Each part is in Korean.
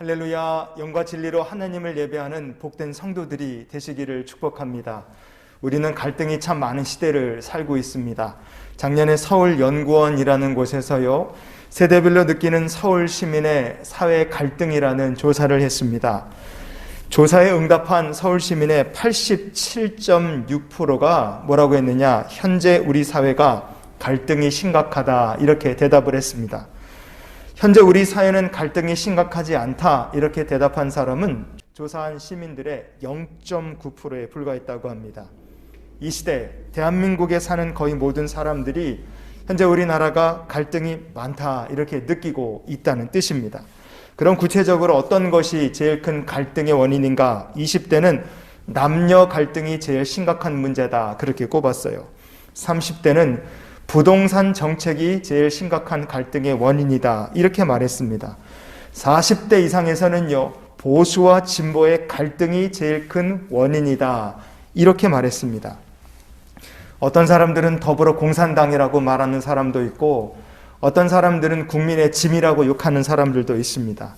할렐루야, 영과 진리로 하나님을 예배하는 복된 성도들이 되시기를 축복합니다. 우리는 갈등이 참 많은 시대를 살고 있습니다. 작년에 서울연구원이라는 곳에서요, 세대별로 느끼는 서울 시민의 사회 갈등이라는 조사를 했습니다. 조사에 응답한 서울 시민의 87.6%가 뭐라고 했느냐, 현재 우리 사회가 갈등이 심각하다, 이렇게 대답을 했습니다. 현재 우리 사회는 갈등이 심각하지 않다, 이렇게 대답한 사람은 조사한 시민들의 0.9%에 불과했다고 합니다. 이 시대 대한민국에 사는 거의 모든 사람들이 현재 우리나라가 갈등이 많다, 이렇게 느끼고 있다는 뜻입니다. 그럼 구체적으로 어떤 것이 제일 큰 갈등의 원인인가? 20대는 남녀 갈등이 제일 심각한 문제다, 그렇게 꼽았어요. 30대는 부동산 정책이 제일 심각한 갈등의 원인이다, 이렇게 말했습니다. 40대 이상에서는요, 보수와 진보의 갈등이 제일 큰 원인이다, 이렇게 말했습니다. 어떤 사람들은 더불어 공산당이라고 말하는 사람도 있고, 어떤 사람들은 국민의 짐이라고 욕하는 사람들도 있습니다.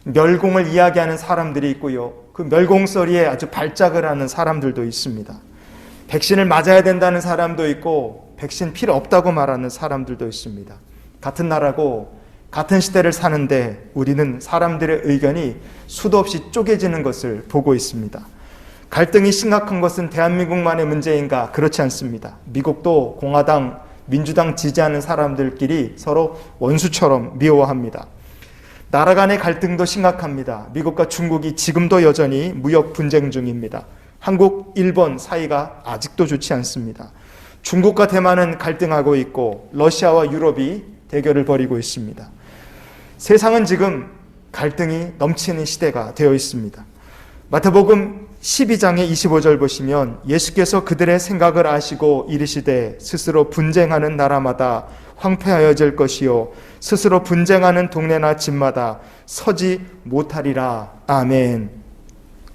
멸공을 이야기하는 사람들이 있고요, 그 멸공 소리에 아주 발작을 하는 사람들도 있습니다. 백신을 맞아야 된다는 사람도 있고, 백신 필요 없다고 말하는 사람들도 있습니다. 같은 나라고 같은 시대를 사는데 우리는 사람들의 의견이 수도 없이 쪼개지는 것을 보고 있습니다. 갈등이 심각한 것은 대한민국만의 문제인가? 그렇지 않습니다. 미국도 공화당, 민주당 지지하는 사람들끼리 서로 원수처럼 미워합니다. 나라 간의 갈등도 심각합니다. 미국과 중국이 지금도 여전히 무역 분쟁 중입니다. 한국, 일본 사이가 아직도 좋지 않습니다. 중국과 대만은 갈등하고 있고 러시아와 유럽이 대결을 벌이고 있습니다. 세상은 지금 갈등이 넘치는 시대가 되어 있습니다. 마태복음 12장의 25절 보시면 예수께서 그들의 생각을 아시고 이르시되 스스로 분쟁하는 나라마다 황폐하여질 것이요 스스로 분쟁하는 동네나 집마다 서지 못하리라. 아멘.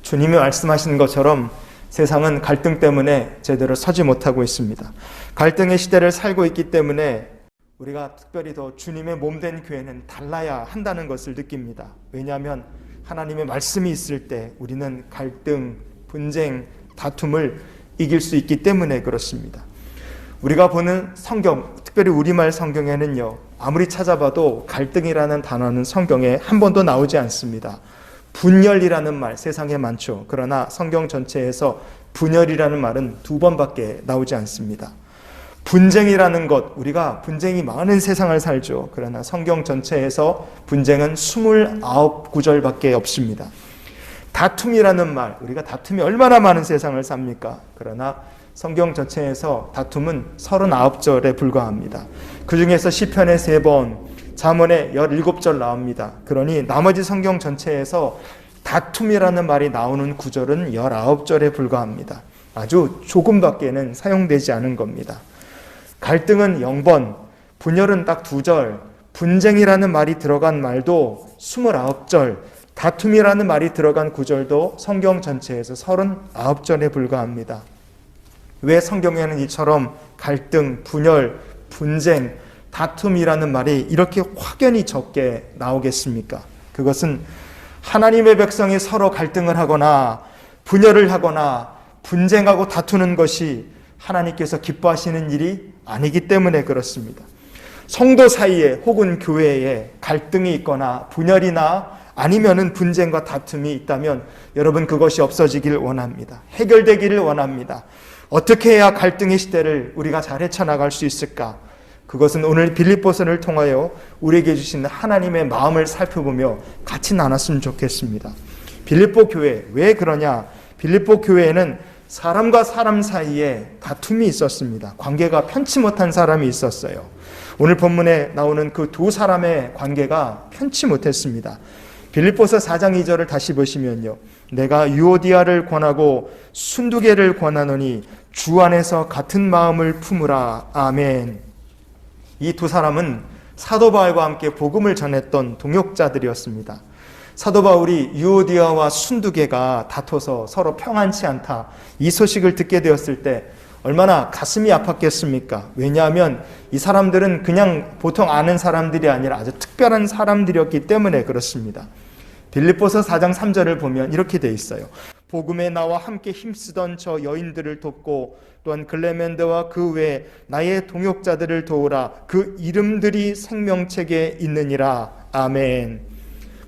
주님이 말씀하시는 것처럼 세상은 갈등 때문에 제대로 서지 못하고 있습니다. 갈등의 시대를 살고 있기 때문에 우리가 특별히 더 주님의 몸된 교회는 달라야 한다는 것을 느낍니다. 왜냐하면 하나님의 말씀이 있을 때 우리는 갈등, 분쟁, 다툼을 이길 수 있기 때문에 그렇습니다. 우리가 보는 성경, 특별히 우리말 성경에는요, 아무리 찾아봐도 갈등이라는 단어는 성경에 한 번도 나오지 않습니다. 분열이라는 말 세상에 많죠. 그러나 성경 전체에서 분열이라는 말은 2번밖에 나오지 않습니다. 분쟁이라는 것, 우리가 분쟁이 많은 세상을 살죠. 그러나 성경 전체에서 분쟁은 29구절밖에 없습니다. 다툼이라는 말, 우리가 다툼이 얼마나 많은 세상을 삽니까? 그러나 성경 전체에서 다툼은 39절에 불과합니다. 그 중에서 시편에 3번, 잠언에 17절 나옵니다. 그러니 나머지 성경 전체에서 다툼이라는 말이 나오는 구절은 19절에 불과합니다. 아주 조금밖에는 사용되지 않은 겁니다. 갈등은 0번, 분열은 딱 2절, 분쟁이라는 말이 들어간 말도 29절, 다툼이라는 말이 들어간 구절도 성경 전체에서 39절에 불과합니다. 왜 성경에는 이처럼 갈등, 분열, 분쟁, 다툼이라는 말이 이렇게 확연히 적게 나오겠습니까? 그것은 하나님의 백성이 서로 갈등을 하거나 분열을 하거나 분쟁하고 다투는 것이 하나님께서 기뻐하시는 일이 아니기 때문에 그렇습니다. 성도 사이에 혹은 교회에 갈등이 있거나 분열이나 아니면은 분쟁과 다툼이 있다면 여러분 그것이 없어지길 원합니다. 해결되기를 원합니다. 어떻게 해야 갈등의 시대를 우리가 잘 헤쳐나갈 수 있을까? 그것은 오늘 빌립보서를 통하여 우리에게 주신 하나님의 마음을 살펴보며 같이 나눴으면 좋겠습니다. 빌립보 교회, 왜 그러냐? 빌립보 교회에는 사람과 사람 사이에 다툼이 있었습니다. 관계가 편치 못한 사람이 있었어요. 오늘 본문에 나오는 그 2사람의 관계가 편치 못했습니다. 빌립보서 4장 2절을 다시 보시면요, 내가 유오디아를 권하고 순두개를 권하노니 주 안에서 같은 마음을 품으라. 아멘. 이 2사람은 사도 바울과 함께 복음을 전했던 동역자들이었습니다. 사도 바울이 유오디아와 순두개가 다퉈서 서로 평안치 않다, 이 소식을 듣게 되었을 때 얼마나 가슴이 아팠겠습니까? 왜냐하면 이 사람들은 그냥 보통 아는 사람들이 아니라 아주 특별한 사람들이었기 때문에 그렇습니다. 빌립보서 4장 3절을 보면 이렇게 돼 있어요. 복음에 나와 함께 힘쓰던 저 여인들을 돕고 또한 글레멘드와 그 외에 나의 동역자들을 도우라. 그 이름들이 생명책에 있느니라. 아멘.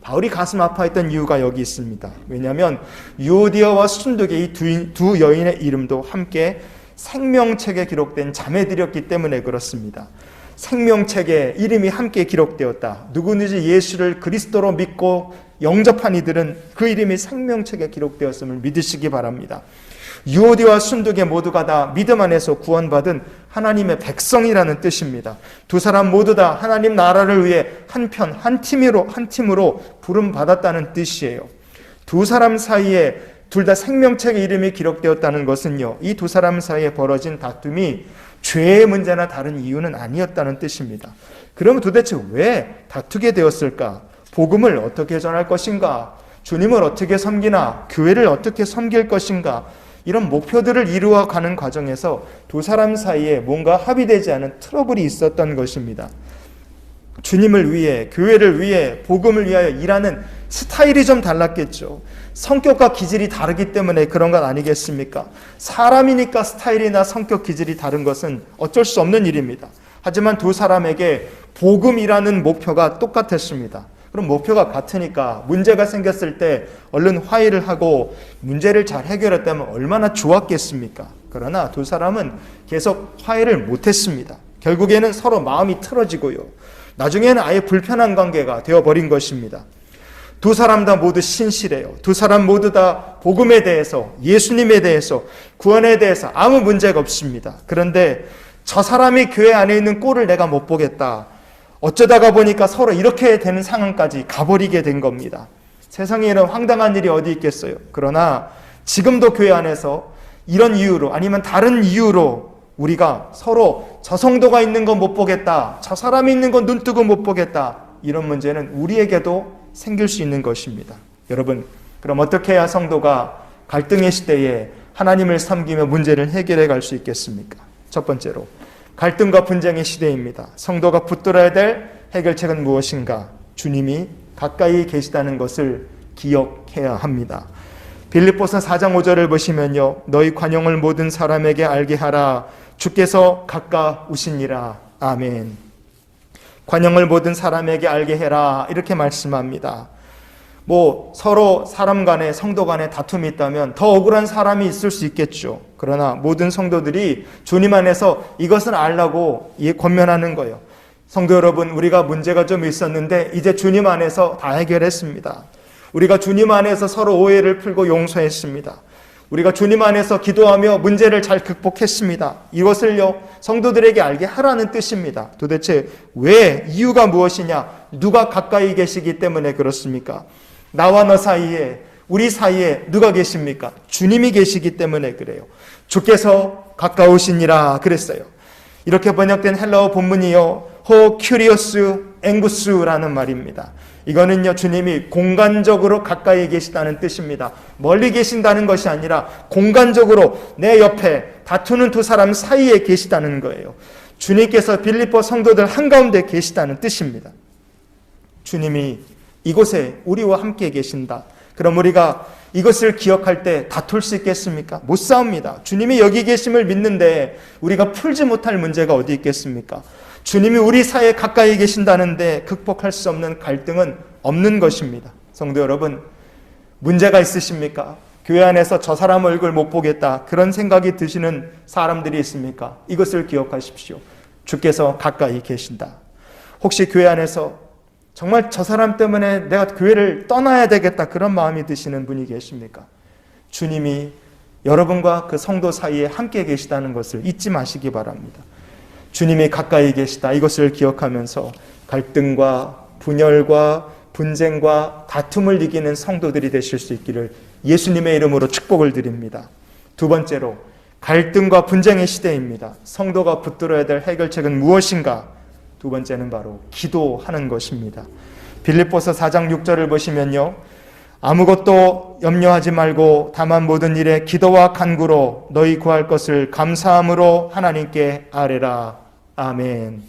바울이 가슴 아파했던 이유가 여기 있습니다. 왜냐하면 유오디아와 순두계 이 두 여인의 이름도 함께 생명책에 기록된 자매들이었기 때문에 그렇습니다. 생명책에 이름이 함께 기록되었다. 누구든지 예수를 그리스도로 믿고 영접한 이들은 그 이름이 생명책에 기록되었음을 믿으시기 바랍니다. 유오디와 순두계 모두가 다 믿음 안에서 구원받은 하나님의 백성이라는 뜻입니다. 두 사람 모두 다 하나님 나라를 위해 한 팀으로 부름받았다는 뜻이에요. 두 사람 사이에 둘 다 생명책의 이름이 기록되었다는 것은요, 이 두 사람 사이에 벌어진 다툼이 죄의 문제나 다른 이유는 아니었다는 뜻입니다. 그럼 도대체 왜 다투게 되었을까? 복음을 어떻게 전할 것인가? 주님을 어떻게 섬기나? 교회를 어떻게 섬길 것인가? 이런 목표들을 이루어가는 과정에서 두 사람 사이에 뭔가 합의되지 않은 트러블이 있었던 것입니다. 주님을 위해, 교회를 위해, 복음을 위하여 일하는 스타일이 좀 달랐겠죠. 성격과 기질이 다르기 때문에 그런 건 아니겠습니까? 사람이니까 스타일이나 성격, 기질이 다른 것은 어쩔 수 없는 일입니다. 하지만 두 사람에게 복음이라는 목표가 똑같았습니다. 그럼 목표가 같으니까 문제가 생겼을 때 얼른 화해를 하고 문제를 잘 해결했다면 얼마나 좋았겠습니까? 그러나 두 사람은 계속 화해를 못했습니다. 결국에는 서로 마음이 틀어지고요. 나중에는 아예 불편한 관계가 되어버린 것입니다. 두 사람 다 모두 신실해요. 두 사람 모두 다 복음에 대해서, 예수님에 대해서, 구원에 대해서 아무 문제가 없습니다. 그런데 저 사람이 교회 안에 있는 꼴을 내가 못 보겠다. 어쩌다가 보니까 서로 이렇게 되는 상황까지 가버리게 된 겁니다. 세상에 이런 황당한 일이 어디 있겠어요. 그러나 지금도 교회 안에서 이런 이유로 아니면 다른 이유로 우리가 서로 저 성도가 있는 건 못 보겠다, 저 사람이 있는 건 눈 뜨고 못 보겠다, 이런 문제는 우리에게도 생길 수 있는 것입니다. 여러분, 그럼 어떻게 해야 성도가 갈등의 시대에 하나님을 섬기며 문제를 해결해 갈 수 있겠습니까? 첫 번째로, 갈등과 분쟁의 시대입니다. 성도가 붙들어야 될 해결책은 무엇인가? 주님이 가까이 계시다는 것을 기억해야 합니다. 빌립보서 4장 5절을 보시면요, 너희 관용을 모든 사람에게 알게 하라. 주께서 가까우시니라. 아멘. 관용을 모든 사람에게 알게 해라, 이렇게 말씀합니다. 서로 사람 간에, 성도 간에 다툼이 있다면 더 억울한 사람이 있을 수 있겠죠. 그러나 모든 성도들이 주님 안에서 이것을 알라고 권면하는 거예요. 성도 여러분, 우리가 문제가 좀 있었는데 이제 주님 안에서 다 해결했습니다. 우리가 주님 안에서 서로 오해를 풀고 용서했습니다. 우리가 주님 안에서 기도하며 문제를 잘 극복했습니다. 이것을요, 성도들에게 알게 하라는 뜻입니다. 도대체 왜, 이유가 무엇이냐? 누가 가까이 계시기 때문에 그렇습니까? 나와 너 사이에, 우리 사이에 누가 계십니까? 주님이 계시기 때문에 그래요. 주께서 가까우시니라 그랬어요. 이렇게 번역된 헬라어 본문이요, 호 큐리오스 앵구스라는 말입니다. 이거는요, 주님이 공간적으로 가까이 계시다는 뜻입니다. 멀리 계신다는 것이 아니라 공간적으로 내 옆에 다투는 두 사람 사이에 계시다는 거예요. 주님께서 빌립보 성도들 한가운데 계시다는 뜻입니다. 주님이 이곳에 우리와 함께 계신다. 그럼 우리가 이것을 기억할 때 다툴 수 있겠습니까? 못 싸웁니다. 주님이 여기 계심을 믿는데 우리가 풀지 못할 문제가 어디 있겠습니까? 주님이 우리 사이에 가까이 계신다는데 극복할 수 없는 갈등은 없는 것입니다. 성도 여러분, 문제가 있으십니까? 교회 안에서 저 사람 얼굴 못 보겠다, 그런 생각이 드시는 사람들이 있습니까? 이것을 기억하십시오. 주께서 가까이 계신다. 혹시 교회 안에서 정말 저 사람 때문에 내가 교회를 떠나야 되겠다, 그런 마음이 드시는 분이 계십니까? 주님이 여러분과 그 성도 사이에 함께 계시다는 것을 잊지 마시기 바랍니다. 주님이 가까이 계시다, 이것을 기억하면서 갈등과 분열과 분쟁과 다툼을 이기는 성도들이 되실 수 있기를 예수님의 이름으로 축복을 드립니다. 두 번째로, 갈등과 분쟁의 시대입니다. 성도가 붙들어야 될 해결책은 무엇인가? 두 번째는 바로 기도하는 것입니다. 빌립보서 4장 6절을 보시면요, 아무것도 염려하지 말고 다만 모든 일에 기도와 간구로 너희 구할 것을 감사함으로 하나님께 아뢰라. 아멘.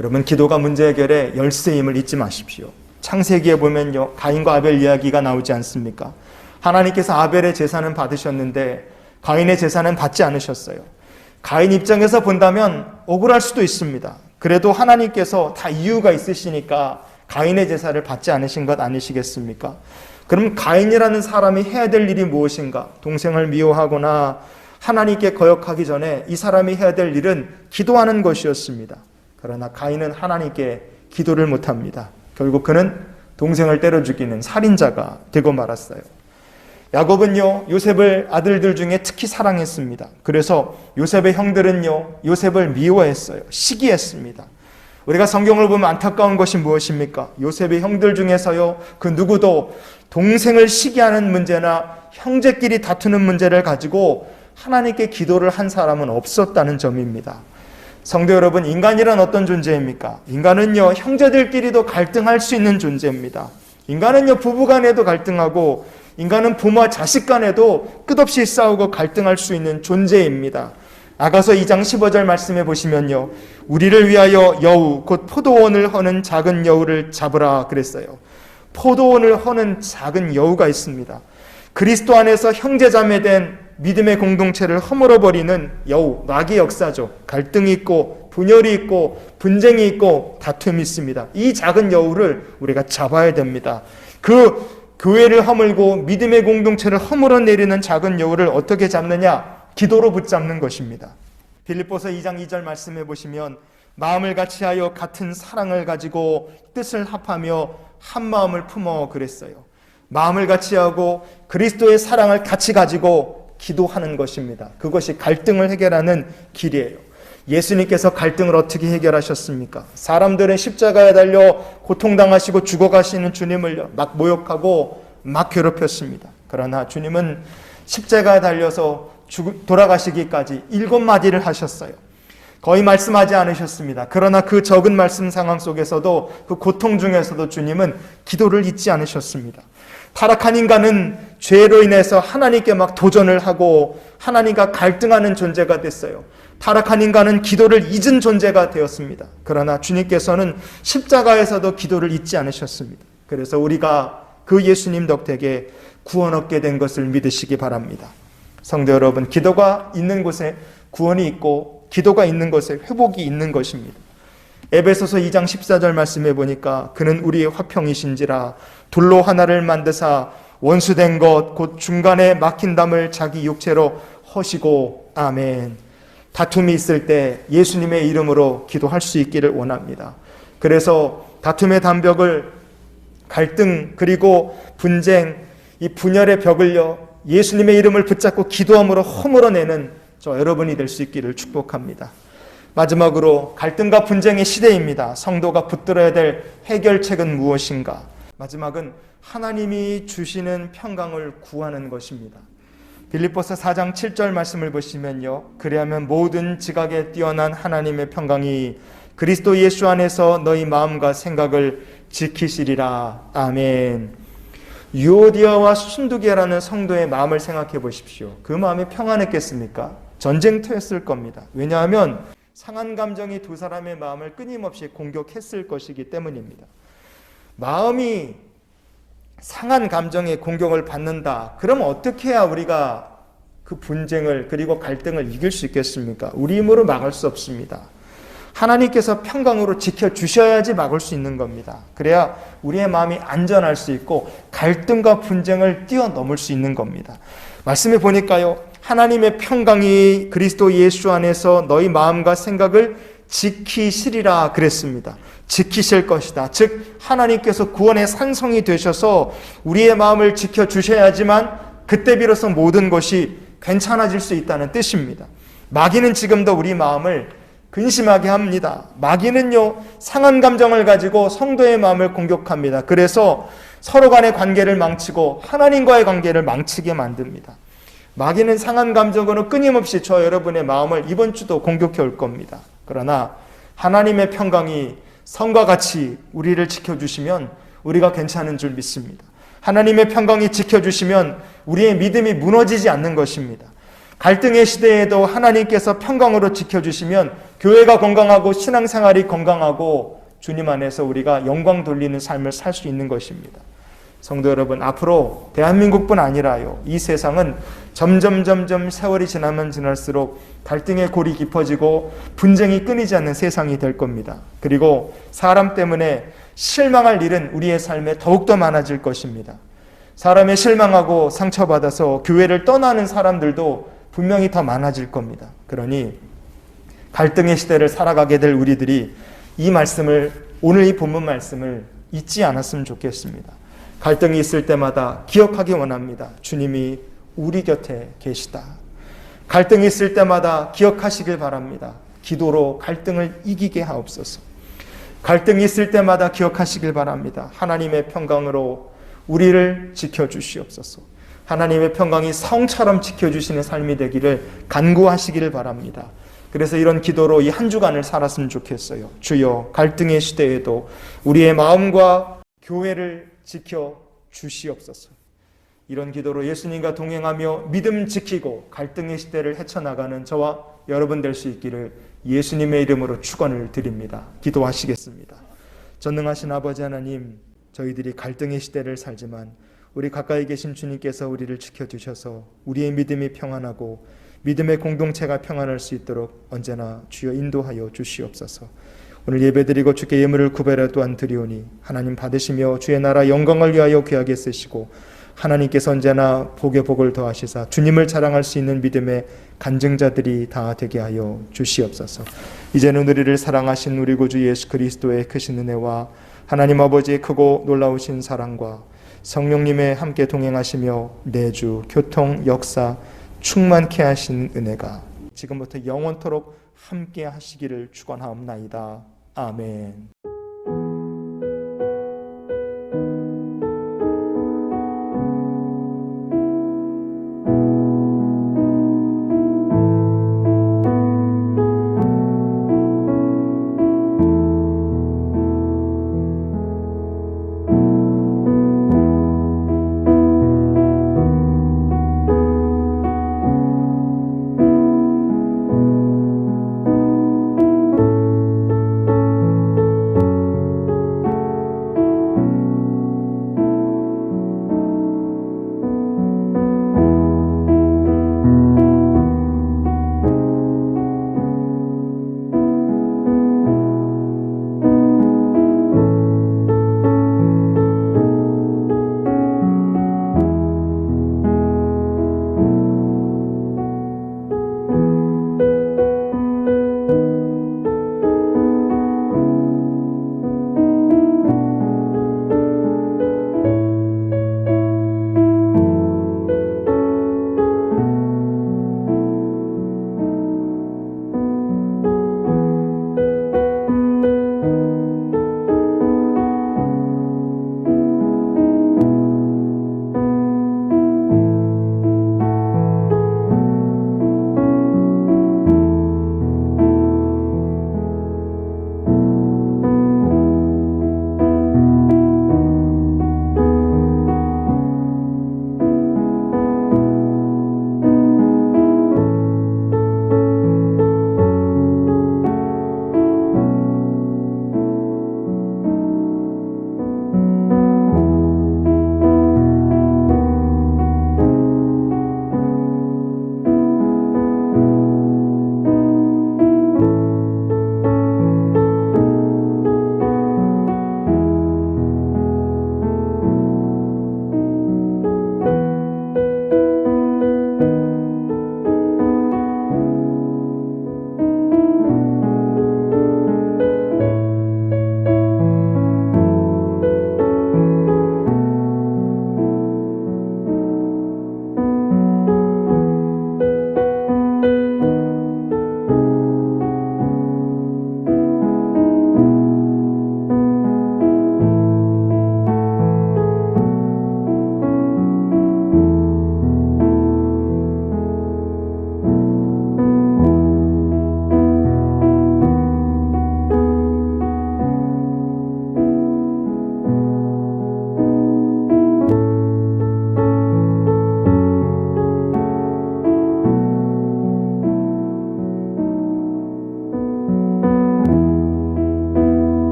여러분, 기도가 문제 해결의 열쇠임을 잊지 마십시오. 창세기에 보면요, 가인과 아벨 이야기가 나오지 않습니까? 하나님께서 아벨의 제사는 받으셨는데 가인의 제사는 받지 않으셨어요. 가인 입장에서 본다면 억울할 수도 있습니다. 그래도 하나님께서 다 이유가 있으시니까 가인의 제사를 받지 않으신 것 아니시겠습니까? 그럼 가인이라는 사람이 해야 될 일이 무엇인가? 동생을 미워하거나 하나님께 거역하기 전에 이 사람이 해야 될 일은 기도하는 것이었습니다. 그러나 가인은 하나님께 기도를 못합니다. 결국 그는 동생을 때려 죽이는 살인자가 되고 말았어요. 야곱은요, 요셉을 아들들 중에 특히 사랑했습니다. 그래서 요셉의 형들은요, 요셉을 미워했어요. 시기했습니다. 우리가 성경을 보면 안타까운 것이 무엇입니까? 요셉의 형들 중에서요, 그 누구도 동생을 시기하는 문제나 형제끼리 다투는 문제를 가지고 하나님께 기도를 한 사람은 없었다는 점입니다. 성도 여러분, 인간이란 어떤 존재입니까? 인간은요, 형제들끼리도 갈등할 수 있는 존재입니다. 인간은요, 부부간에도 갈등하고, 인간은 부모와 자식 간에도 끝없이 싸우고 갈등할 수 있는 존재입니다. 아가서 2장 15절 말씀해 보시면요, 우리를 위하여 여우 곧 포도원을 허는 작은 여우를 잡으라 그랬어요. 포도원을 허는 작은 여우가 있습니다. 그리스도 안에서 형제자매된 믿음의 공동체를 허물어버리는 여우, 마귀의 역사죠. 갈등이 있고 분열이 있고 분쟁이 있고 다툼이 있습니다. 이 작은 여우를 우리가 잡아야 됩니다. 그 교회를 허물고 믿음의 공동체를 허물어내리는 작은 여우를 어떻게 잡느냐? 기도로 붙잡는 것입니다. 빌립보서 2장 2절 말씀해 보시면 마음을 같이하여 같은 사랑을 가지고 뜻을 합하며 한 마음을 품어 그랬어요. 마음을 같이하고 그리스도의 사랑을 같이 가지고 기도하는 것입니다. 그것이 갈등을 해결하는 길이에요. 예수님께서 갈등을 어떻게 해결하셨습니까? 사람들은 십자가에 달려 고통당하시고 죽어가시는 주님을 막 모욕하고 막 괴롭혔습니다. 그러나 주님은 십자가에 달려서 돌아가시기까지 7마디를 하셨어요. 거의 말씀하지 않으셨습니다. 그러나 그 적은 말씀 상황 속에서도 그 고통 중에서도 주님은 기도를 잊지 않으셨습니다. 타락한 인간은 죄로 인해서 하나님께 막 도전을 하고 하나님과 갈등하는 존재가 됐어요. 타락한 인간은 기도를 잊은 존재가 되었습니다. 그러나 주님께서는 십자가에서도 기도를 잊지 않으셨습니다. 그래서 우리가 그 예수님 덕택에 구원 얻게 된 것을 믿으시기 바랍니다. 성도 여러분, 기도가 있는 곳에 구원이 있고 기도가 있는 곳에 회복이 있는 것입니다. 에베소서 2장 14절 말씀해 보니까 그는 우리의 화평이신지라 돌로 하나를 만드사 원수된 것 곧 중간에 막힌 담을 자기 육체로 허시고 아멘. 다툼이 있을 때 예수님의 이름으로 기도할 수 있기를 원합니다. 그래서 다툼의 담벽을 갈등 그리고 분쟁 이 분열의 벽을요 예수님의 이름을 붙잡고 기도함으로 허물어내는 저 여러분이 될 수 있기를 축복합니다. 마지막으로 갈등과 분쟁의 시대입니다. 성도가 붙들어야 될 해결책은 무엇인가? 마지막은 하나님이 주시는 평강을 구하는 것입니다. 빌립보서 4장 7절 말씀을 보시면요, 그리하면 모든 지각에 뛰어난 하나님의 평강이 그리스도 예수 안에서 너희 마음과 생각을 지키시리라. 아멘. 유오디아와 순두계라는 성도의 마음을 생각해 보십시오. 그 마음이 평안했겠습니까? 전쟁터였을 겁니다. 왜냐하면 상한 감정이 두 사람의 마음을 끊임없이 공격했을 것이기 때문입니다. 마음이 상한 감정의 공격을 받는다. 그럼 어떻게 해야 우리가 그 분쟁을 그리고 갈등을 이길 수 있겠습니까? 우리 힘으로 막을 수 없습니다. 하나님께서 평강으로 지켜주셔야지 막을 수 있는 겁니다. 그래야 우리의 마음이 안전할 수 있고 갈등과 분쟁을 뛰어넘을 수 있는 겁니다. 말씀해 보니까요, 하나님의 평강이 그리스도 예수 안에서 너희 마음과 생각을 지키시리라 그랬습니다. 지키실 것이다. 즉 하나님께서 구원의 산성이 되셔서 우리의 마음을 지켜주셔야지만 그때 비로소 모든 것이 괜찮아질 수 있다는 뜻입니다. 마귀는 지금도 우리 마음을 근심하게 합니다. 마귀는요 상한 감정을 가지고 성도의 마음을 공격합니다. 그래서 서로 간의 관계를 망치고 하나님과의 관계를 망치게 만듭니다. 마귀는 상한 감정으로 끊임없이 저 여러분의 마음을 이번 주도 공격해 올 겁니다. 그러나 하나님의 평강이 성과 같이 우리를 지켜주시면 우리가 괜찮은 줄 믿습니다. 하나님의 평강이 지켜주시면 우리의 믿음이 무너지지 않는 것입니다. 갈등의 시대에도 하나님께서 평강으로 지켜주시면 교회가 건강하고 신앙생활이 건강하고 주님 안에서 우리가 영광 돌리는 삶을 살 수 있는 것입니다. 성도 여러분, 앞으로 대한민국뿐 아니라요, 이 세상은 점점 세월이 지나면 지날수록 갈등의 골이 깊어지고 분쟁이 끊이지 않는 세상이 될 겁니다. 그리고 사람 때문에 실망할 일은 우리의 삶에 더욱더 많아질 것입니다. 사람에 실망하고 상처받아서 교회를 떠나는 사람들도 분명히 더 많아질 겁니다. 그러니 갈등의 시대를 살아가게 될 우리들이 이 말씀을, 오늘 이 본문 말씀을 잊지 않았으면 좋겠습니다. 갈등이 있을 때마다 기억하기 원합니다. 주님이 우리 곁에 계시다. 갈등이 있을 때마다 기억하시길 바랍니다. 기도로 갈등을 이기게 하옵소서. 갈등이 있을 때마다 기억하시길 바랍니다. 하나님의 평강으로 우리를 지켜주시옵소서. 하나님의 평강이 성처럼 지켜주시는 삶이 되기를 간구하시기를 바랍니다. 그래서 이런 기도로 이 한 주간을 살았으면 좋겠어요. 주여, 갈등의 시대에도 우리의 마음과 교회를 지켜주시옵소서. 이런 기도로 예수님과 동행하며 믿음 지키고 갈등의 시대를 헤쳐나가는 저와 여러분 될 수 있기를 예수님의 이름으로 축원을 드립니다. 기도하시겠습니다. 전능하신 아버지 하나님, 저희들이 갈등의 시대를 살지만 우리 가까이 계신 주님께서 우리를 지켜주셔서 우리의 믿음이 평안하고 믿음의 공동체가 평안할 수 있도록 언제나 주여 인도하여 주시옵소서. 오늘 예배드리고 주께 예물을 구별하여 또한 드리오니 하나님 받으시며 주의 나라 영광을 위하여 귀하게 쓰시고 하나님께서 언제나 복에 복을 더하시사 주님을 자랑할 수 있는 믿음의 간증자들이 다 되게 하여 주시옵소서. 이제는 우리를 사랑하신 우리 구주 예수 그리스도의 크신 은혜와 하나님 아버지의 크고 놀라우신 사랑과 성령님의 함께 동행하시며 내주 교통 역사 충만케 하신 은혜가 지금부터 영원토록 함께 하시기를 축원하옵나이다. 아멘.